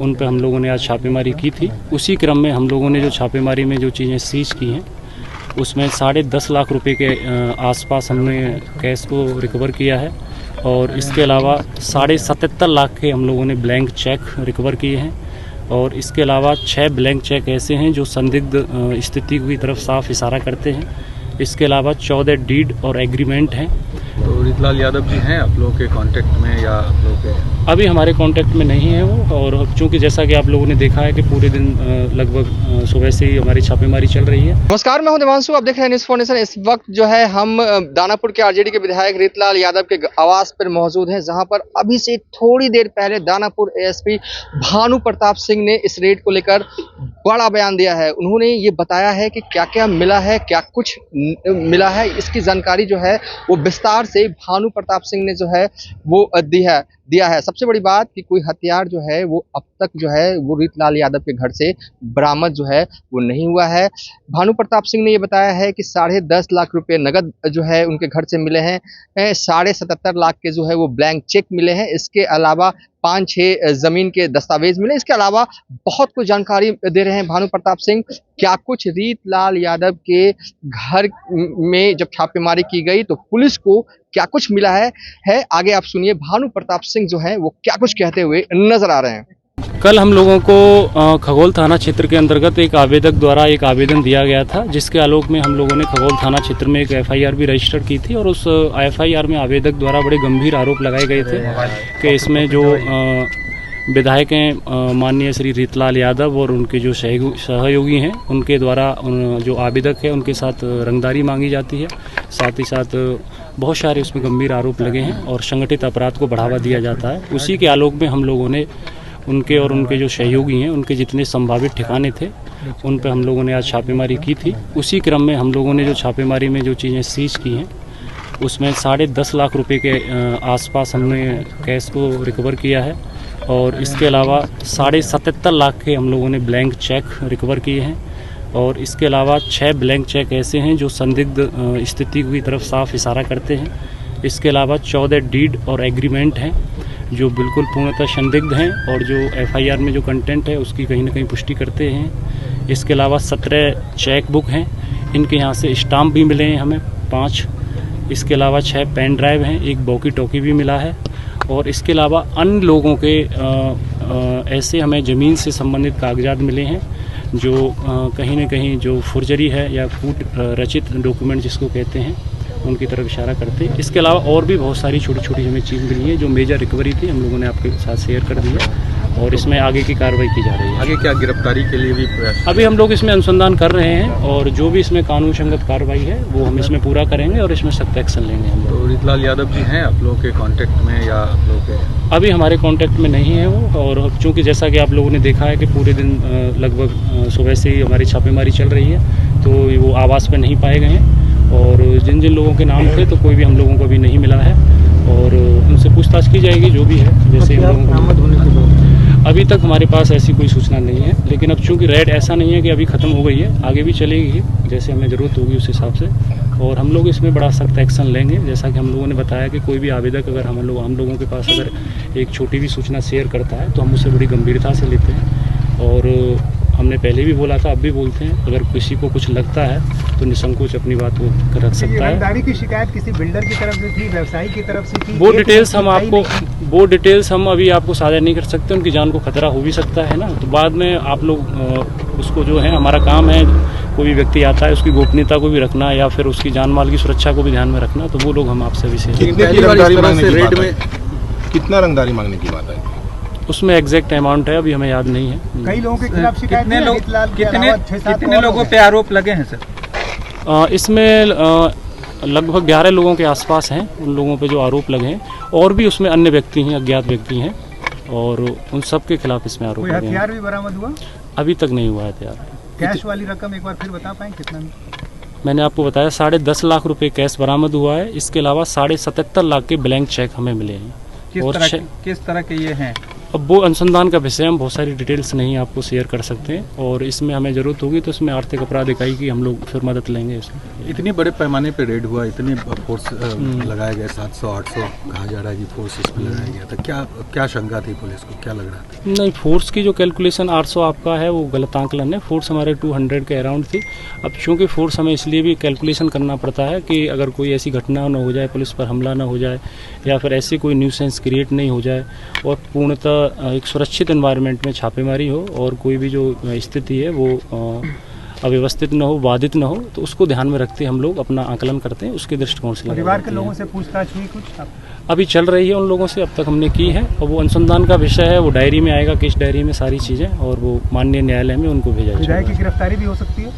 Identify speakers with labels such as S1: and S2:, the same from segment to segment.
S1: उन पर हम लोगों ने आज छापेमारी की थी। उसी क्रम में हम लोगों ने जो छापेमारी में जो चीज़ें सीज की हैं उसमें 10.5 लाख रुपए के आसपास हमने कैश को रिकवर किया है और इसके अलावा 77.5 लाख के हम लोगों ने ब्लैंक चेक रिकवर किए हैं और इसके अलावा 6 ब्लैंक चेक ऐसे हैं जो संदिग्ध स्थिति की तरफ साफ इशारा करते हैं। इसके अलावा 14 डीड और एग्रीमेंट हैं।
S2: तो रीतलाल यादव जी हैं आप लोगों के कांटेक्ट में या आप लोगों के?
S1: अभी हमारे कांटेक्ट में नहीं है वो, और चूंकि जैसा कि आप लोगों ने देखा है कि पूरे दिन लगभग सुबह से ही हमारी छापेमारी चल रही है।
S3: नमस्कार, मैं हूं देवांशु, आप देख रहे हैं न्यूज़ फाउंडेशन। इस वक्त जो है हम दानापुर के आरजेडी के विधायक रीतलाल यादव के आवास पर मौजूद हैं, जहां पर अभी से थोड़ी देर पहले दानापुर एएसपी भानु प्रताप सिंह ने इस रेड को लेकर बड़ा बयान दिया है। उन्होंने ये बताया है कि क्या क्या मिला है, क्या कुछ मिला है, इसकी जानकारी जो है वो विस्तार से भानु प्रताप सिंह ने जो है वो दिया है। सबसे बड़ी बात कि कोई हथियार जो है वो अब तक जो है वो रीतलाल यादव के घर से बरामद जो है वो नहीं हुआ है। भानु प्रताप सिंह ने ये बताया है कि 10.5 लाख रुपए नगद जो है उनके घर से मिले हैं, 77.5 लाख के जो है वो ब्लैंक चेक मिले हैं। इसके अलावा 5-6 जमीन के दस्तावेज मिले। इसके अलावा बहुत कुछ जानकारी दे रहे हैं भानु प्रताप सिंह। क्या कुछ रीतलाल यादव के घर में जब छापेमारी की गई तो पुलिस को क्या कुछ मिला है आगे आप सुनिए। भानु प्रताप सिंह जो है वो क्या कुछ कहते हुए नजर आ रहे हैं।
S1: कल हम लोगों को खगोल थाना क्षेत्र के अंतर्गत एक आवेदक द्वारा एक आवेदन दिया गया था, जिसके आलोक में हम लोगों ने खगोल थाना क्षेत्र में एक एफआईआर भी रजिस्टर की थी और उस एफआईआर में आवेदक द्वारा बड़े गंभीर आरोप लगाए गए थे कि इसमें जो विधायक हैं माननीय श्री रीतलाल यादव और उनके जो सहयोगी हैं उनके द्वारा जो आवेदक है उनके साथ रंगदारी मांगी जाती है। साथ ही साथ बहुत सारे उसमें गंभीर आरोप लगे हैं और संगठित अपराध को बढ़ावा दिया जाता है। उसी के आलोक में हम लोगों ने उनके और उनके जो सहयोगी हैं उनके जितने संभावित ठिकाने थे उन पर हम लोगों ने आज छापेमारी की थी। उसी क्रम में हम लोगों ने जो छापेमारी में जो चीज़ें सीज की हैं उसमें 10.5 लाख रुपए के आसपास हमने कैश को रिकवर किया है और इसके अलावा 77.5 लाख के हम लोगों ने ब्लैंक चेक रिकवर किए हैं और इसके अलावा 6 ब्लैंक चेक ऐसे हैं जो संदिग्ध स्थिति की तरफ साफ इशारा करते हैं। इसके अलावा 14 डीड और एग्रीमेंट हैं जो बिल्कुल पूर्णतः संदिग्ध हैं और जो एफआईआर में जो कंटेंट है उसकी कहीं ना कहीं पुष्टि करते हैं। इसके अलावा 17 चेक बुक हैं, इनके यहाँ से स्टाम्प भी मिले हैं हमें 5। इसके अलावा 6 पेन ड्राइव हैं, एक वॉकी टॉकी भी मिला है और इसके अलावा अन्य लोगों के ऐसे हमें ज़मीन से संबंधित कागजात मिले हैं जो कहीं ना कहीं जो फुर्जरी है या कूट रचित डॉक्यूमेंट जिसको कहते हैं उनकी तरफ इशारा करते हैं। इसके अलावा और भी बहुत सारी छोटी छोटी हमें चीज़ मिली है जो मेजर रिकवरी थी, हम लोगों ने आपके साथ शेयर कर दी है और इसमें आगे की कार्रवाई की जा रही है।
S2: आगे क्या गिरफ्तारी के लिए भी प्रयास?
S1: अभी हम लोग इसमें अनुसंधान कर रहे हैं और जो भी इसमें कानून संगत कार्रवाई है वो हम इसमें पूरा करेंगे और इसमें सख्त एक्शन लेंगे हम लोग।
S2: तो रीतलाल यादव जी हैं आप लोगों के कांटेक्ट में या आप लोगों के?
S1: अभी हमारे कांटेक्ट में नहीं है वो, और चूंकि जैसा कि आप लोगों ने देखा है कि पूरे दिन लगभग सुबह से ही हमारी छापेमारी चल रही है तो वो आवास पे नहीं पाए गए हैं और जिन जिन लोगों के नाम थे तो कोई भी हम लोगों को अभी नहीं मिला है और उनसे पूछताछ की जाएगी जो भी है। जैसे हम लोगों को अभी तक हमारे पास ऐसी कोई सूचना नहीं है, लेकिन अब चूंकि रेड ऐसा नहीं है कि अभी ख़त्म हो गई है, आगे भी चलेगी जैसे हमें ज़रूरत होगी उस हिसाब से और हम लोग इसमें बड़ा सख्त एक्शन लेंगे। जैसा कि हम लोगों ने बताया कि कोई भी आवेदक अगर हम लोगों के पास अगर एक छोटी भी सूचना शेयर करता है तो हम उसे बड़ी गंभीरता से लेते हैं और हमने पहले भी बोला था, अब भी बोलते हैं, अगर किसी को कुछ लगता है तो निसंकोच अपनी बात को रख सकता है।
S4: रंगदारी की शिकायत किसी बिल्डर की तरफ से थी, व्यवसायी की तरफ से थी?
S1: वो डिटेल्स हम अभी आपको साझा नहीं कर सकते, उनकी जान को खतरा हो भी सकता है ना, तो बाद में आप लोग उसको जो है, हमारा काम है कोई भी व्यक्ति आता है उसकी गोपनीयता को भी रखना या फिर उसकी जान माल की सुरक्षा को भी ध्यान में रखना, तो वो लोग हम आपसे विशेष
S5: कितना रंगदारी मांगने की बात है?
S1: उसमें एग्जैक्ट अमाउंट है, अभी हमें याद नहीं है।
S4: कई लोगों के खिलाफ शिकायत
S6: कितने लोगों पे आरोप लगे हैं सर?
S1: इसमें लगभग 11 लोगों के आसपास हैं उन लोगों पे जो आरोप लगे हैं और भी उसमें अन्य व्यक्ति हैं, अज्ञात व्यक्ति हैं और उन सब के खिलाफ इसमें आरोप लगे हैं।
S4: हथियार भी बरामद हुआ?
S1: अभी तक नहीं हुआ है हथियार।
S4: कैश वाली रकम एक बार फिर बता पाएं कितना?
S1: मैंने आपको बताया 10.5 लाख रुपए कैश बरामद हुआ है। इसके अलावा 77.5 लाख के ब्लैंक चेक हमें मिले हैं।
S6: किस तरह के ये हैं?
S1: अब वो अनुसंधान का विषय हम बहुत सारी डिटेल्स नहीं आपको शेयर कर सकते हैं, और इसमें हमें ज़रूरत होगी तो इसमें आर्थिक अपराध इकाई की हम लोग फिर मदद लेंगे इसमें।
S2: इतने बड़े पैमाने पे रेड हुआ, इतने फोर्स लगाए गए, 700-800 कहा जा रहा है कि फोर्स इस पे लगाया गया था, क्या शंका थी पुलिस को, क्या लग रहा था?
S1: नहीं, फोर्स की जो कैलकुलेशन 800 आपका है वो गलत आंकलन है। फोर्स हमारे 200 के अराउंड थी। अब चूँकि फोर्स हमें इसलिए भी कैलकुलेशन करना पड़ता है कि अगर कोई ऐसी घटना न हो जाए, पुलिस पर हमला न हो जाए, या फिर ऐसी कोई न्यूसेंस क्रिएट नहीं हो जाए, और पूर्णतः एक सुरक्षित एनवायरनमेंट में छापेमारी हो और कोई भी जो स्थिति है वो अव्यवस्थित न हो, बाधित न हो, तो उसको ध्यान में रखते हम लोग अपना आकलन करते हैं, उसके दृष्टिकोण से
S4: परिवार के लोगों से पूछताछ हुई कुछ?
S1: अभी चल रही है, उन लोगों से अब तक हमने की है, और वो अनुसंधान का विषय है, वो डायरी में आएगा, किस डायरी में सारी चीज़ें, और वो माननीय न्यायालय में उनको भेजा
S4: विधायक
S1: जाएगा।
S4: की गिरफ्तारी भी हो सकती है?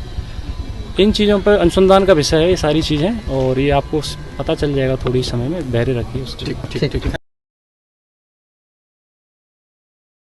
S1: इन चीज़ों पर अनुसंधान का विषय है ये सारी चीज़ें, और ये आपको पता चल जाएगा थोड़ी समय में, बहरे रखिए उसको।
S3: ठीक।